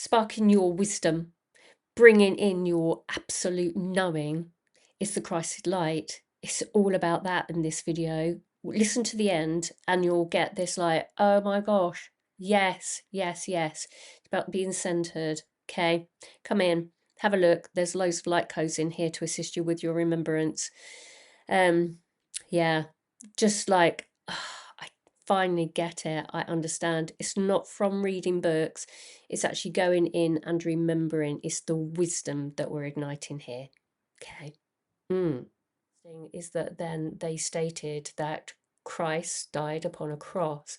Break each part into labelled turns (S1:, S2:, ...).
S1: sparking your wisdom, bringing in your absolute knowing. It's the Christed light. It's all about that in this video. Listen to the end and you'll get this like, oh my gosh, yes, yes, yes. It's about being centered. Okay, come in, have a look. There's loads of light codes in here to assist you with your remembrance. Yeah, just like I finally get it. I understand. It's not from reading books. It's actually going in and remembering. It's the wisdom that we're igniting here. Okay. Thing is that then they stated that Christ died upon a cross.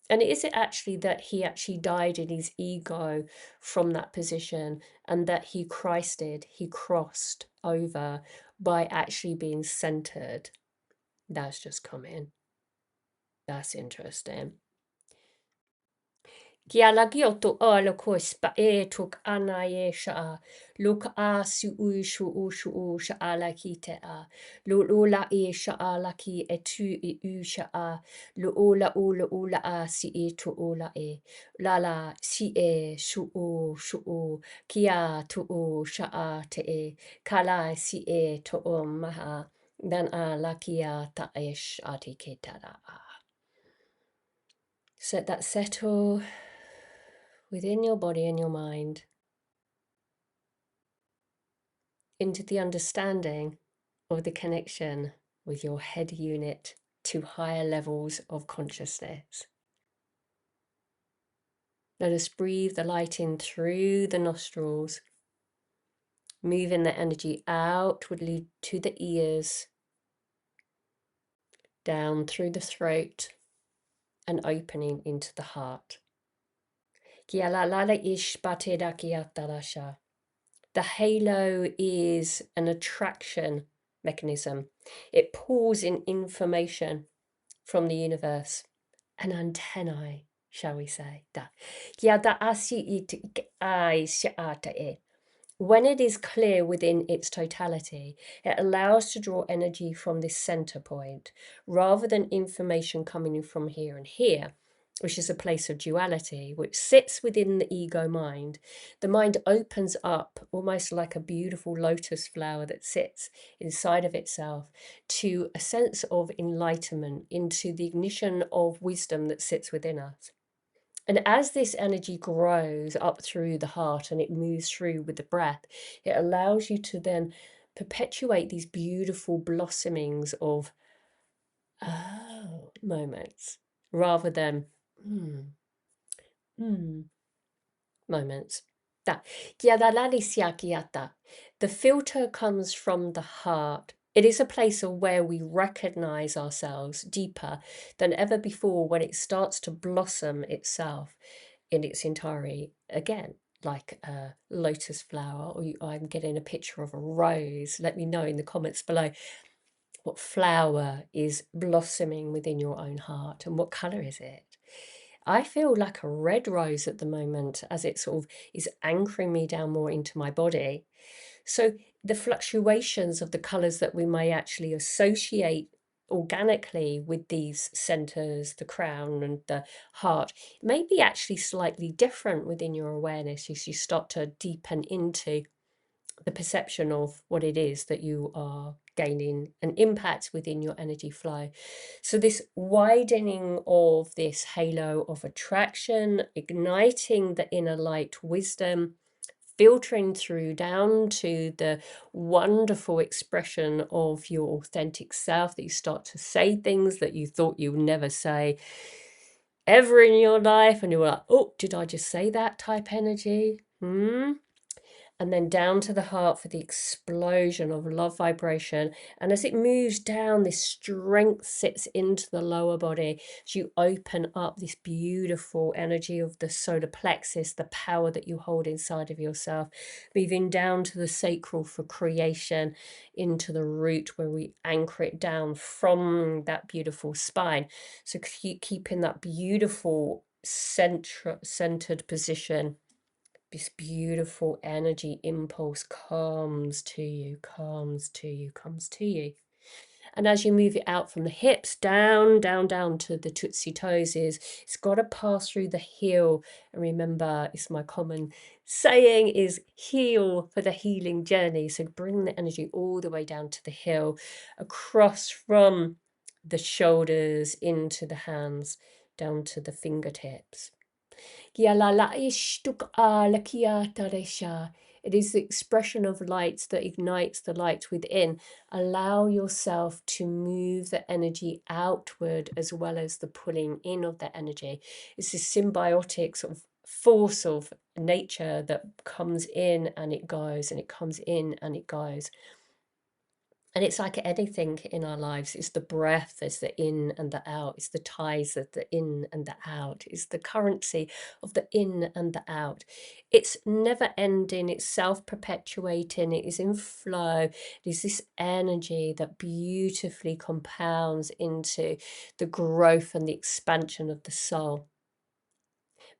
S1: And is it actually that he actually died in his ego from that position, and that he Christed, he crossed over by actually being centered? That's just come in. That's interesting. Kia lagi o to ala ko spa e tuk ana e sha look a su u sha ala ki te a lo la e sha ala ki e tu e u sha a lo ola a si e to ola e la si e shu o kia to o sha a te e kala si e to o maha dan a la kia ta e sha te ke tara a. Let that settle within your body and your mind into the understanding of the connection with your head unit to higher levels of consciousness. Let us breathe the light in through the nostrils, moving the energy outwardly to the ears, down through the throat, and opening into the heart. The halo is an attraction mechanism. It pulls in information from the universe, an antennae, shall we say. When it is clear within its totality, it allows to draw energy from this center point, rather than information coming in from here and here, which is a place of duality, which sits within the ego mind. The mind opens up almost like a beautiful lotus flower that sits inside of itself to a sense of enlightenment, into the ignition of wisdom that sits within us. And as this energy grows up through the heart and it moves through with the breath, it allows you to then perpetuate these beautiful blossomings of moments, rather than moments. The filter comes from the heart. It is a place of where we recognize ourselves deeper than ever before, when it starts to blossom itself in its entirety again, like a lotus flower, or I'm getting a picture of a rose. Let me know in the comments below what flower is blossoming within your own heart, and what color is it? I feel like a red rose at the moment, as it sort of is anchoring me down more into my body. So the fluctuations of the colors that we may actually associate organically with these centers, the crown and the heart, may be actually slightly different within your awareness as you start to deepen into the perception of what it is that you are gaining an impact within your energy flow. So this widening of this halo of attraction, igniting the inner light wisdom, filtering through down to the wonderful expression of your authentic self, that you start to say things that you thought you would never say ever in your life, and you were like, oh, did I just say that type energy? And then down to the heart for the explosion of love vibration. And as it moves down, this strength sits into the lower body as you open up this beautiful energy of the solar plexus, the power that you hold inside of yourself, moving down to the sacral for creation, into the root where we anchor it down from that beautiful spine. So keeping that beautiful centered position. This beautiful energy impulse comes to you, comes to you, comes to you. And as you move it out from the hips, down, down, down to the Tootsie toes, it's got to pass through the heel. And remember, it's my common saying is heal for the healing journey. So bring the energy all the way down to the heel, across from the shoulders into the hands, down to the fingertips. It is the expression of light that ignites the light within. Allow yourself to move the energy outward as well as the pulling in of the energy. It's this symbiotic sort of force of nature that comes in and it goes, and it comes in and it goes. And it's like anything in our lives. It's the breath, it's the in and the out. It's the ties of the in and the out. It's the currency of the in and the out. It's never ending. It's self-perpetuating. It is in flow. It is this energy that beautifully compounds into the growth and the expansion of the soul.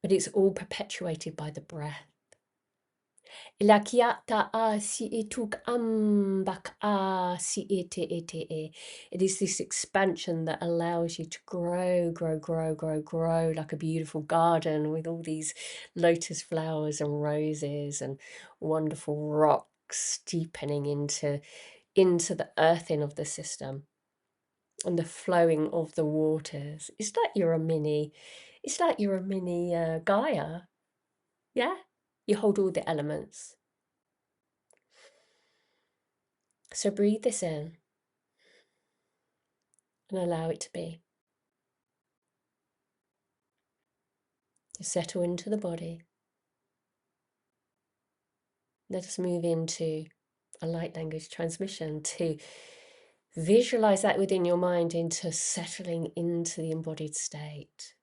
S1: But it's all perpetuated by the breath. It is this expansion that allows you to grow, grow, grow, grow, grow like a beautiful garden with all these lotus flowers and roses and wonderful rocks deepening into the earthing of the system and the flowing of the waters. It's like you're a mini Gaia. Yeah? You hold all the elements. So breathe this in and allow it to be. To settle into the body. Let us move into a light language transmission to visualize that within your mind into settling into the embodied state.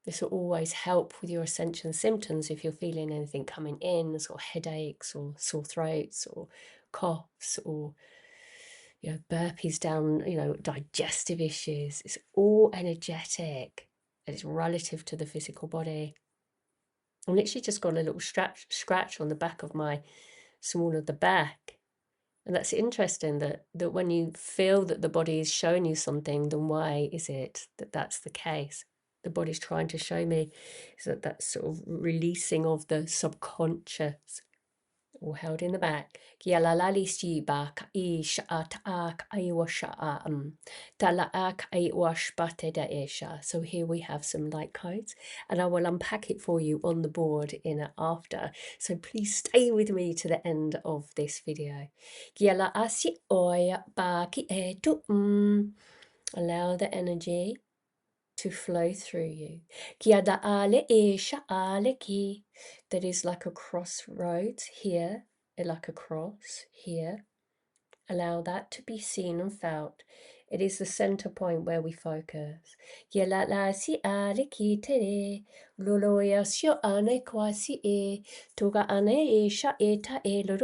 S1: This will always help with your Ascension symptoms if you're feeling anything coming in, sort of headaches or sore throats or coughs or burpees down, digestive issues. It's all energetic and it's relative to the physical body. I've literally just got a little scratch on the back of my small of the back. And that's interesting that when you feel that the body is showing you something, then why is it that that's the case? The body's trying to show me is that sort of releasing of the subconscious, or held in the back. So here we have some light codes, and I will unpack it for you on the board in an after. So please stay with me to the end of this video. Allow the energy to flow through you. That is like a crossroads here, like a cross here. Allow that to be seen and felt. It is the center point where we focus. Little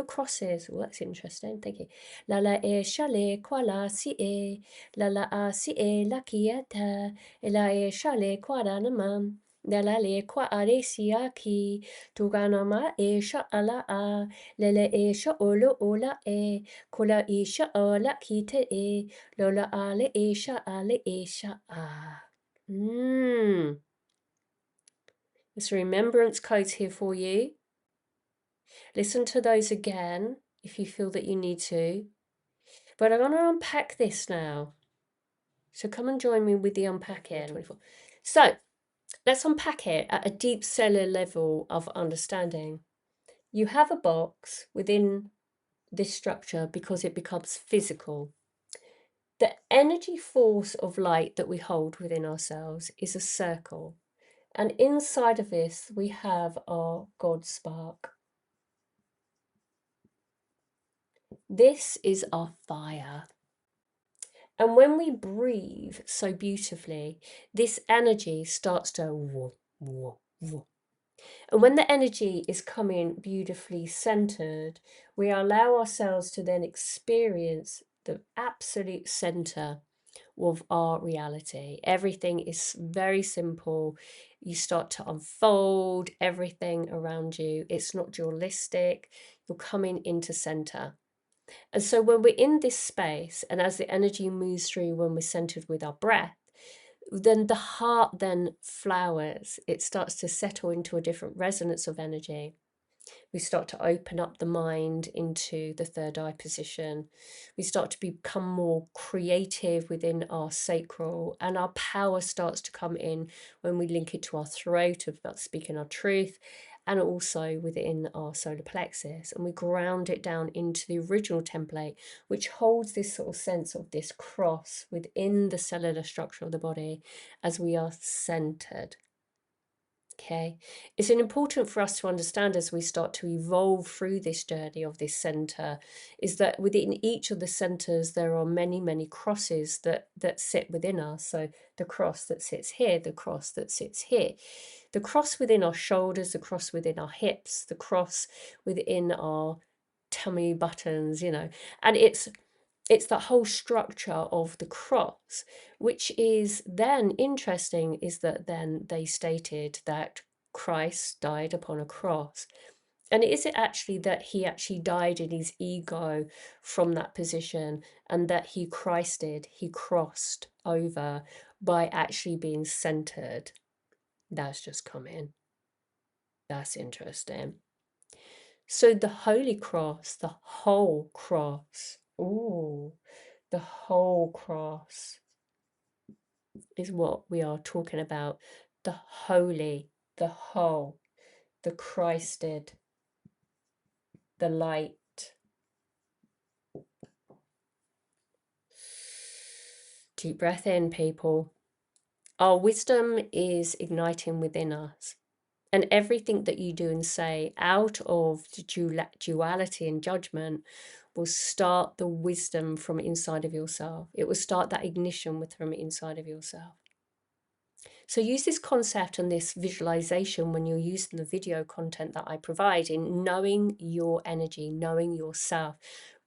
S1: crosses. Oh, that's interesting. Thank you. Lala e shale kwala si e. Lala a si e lakiata. Ela e shale kwaranamam. Nala le kwa are siaki. Tuganama e sha ala a. Lele e sha olo ola e. Kola isha ola kite e. Lola ale isha a. There's remembrance codes here for you. Listen to those again if you feel that you need to. But I'm going to unpack this now. So come and join me with the unpacking. So let's unpack it at a deep cellular level of understanding. You have a box within this structure because it becomes physical. The energy force of light that we hold within ourselves is a circle. And inside of this, we have our God spark. This is our fire. And when we breathe so beautifully, this energy starts to whoa, whoa, whoa. And when the energy is coming beautifully centered, we allow ourselves to then experience the absolute center of our reality. Everything is very simple. You start to unfold everything around you. It's not dualistic. You're coming into center. And so when we're in this space, and as the energy moves through when we're centered with our breath, then the heart then flowers. It starts to settle into a different resonance of energy. We start to open up the mind into the third eye position. We start to become more creative within our sacral, and our power starts to come in when we link it to our throat, about speaking our truth, and also within our solar plexus. And we ground it down into the original template, which holds this sort of sense of this cross within the cellular structure of the body as we are centered. Okay, it's important for us to understand as we start to evolve through this journey of this center, is that within each of the centers there are many, many crosses that sit within us. So the cross that sits here, the cross that sits here, the cross within our shoulders, the cross within our hips, the cross within our tummy buttons, you know, and it's the whole structure of the cross, which is then interesting, is that then they stated that Christ died upon a cross. And is it actually that he actually died in his ego from that position, and that he Christed, he crossed over by actually being centered? That's just come in. That's interesting. So the Holy Cross, the whole cross. Ooh. The whole cross is what we are talking about. The holy, the whole, the Christed, the light. Deep breath in, people. Our wisdom is igniting within us. And everything that you do and say out of duality and judgment will start the wisdom from inside of yourself. It will start that ignition from inside of yourself. So use this concept and this visualization when you're using the video content that I provide in knowing your energy, knowing yourself,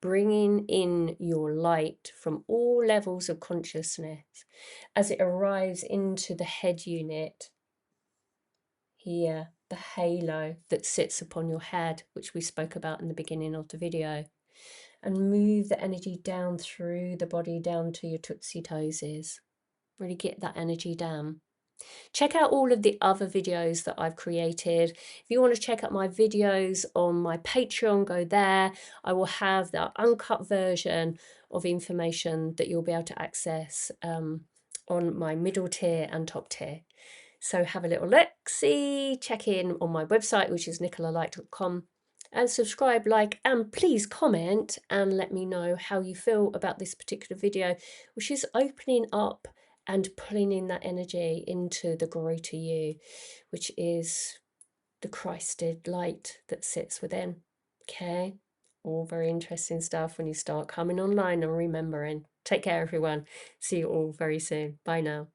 S1: bringing in your light from all levels of consciousness as it arrives into the head unit here, the halo that sits upon your head, which we spoke about in the beginning of the video, and move the energy down through the body, down to your Tootsie toesies. Really get that energy down. Check out all of the other videos that I've created. If you want to check out my videos on my Patreon, go there. I will have the uncut version of information that you'll be able to access on my middle tier and top tier. So have a little look, see, check in on my website, which is nicolalight.com, and subscribe, like, and please comment and let me know how you feel about this particular video, which is opening up and pulling in that energy into the greater you, which is the Christed light that sits within. Okay, all very interesting stuff when you start coming online and remembering. Take care, everyone. See you all very soon. Bye now.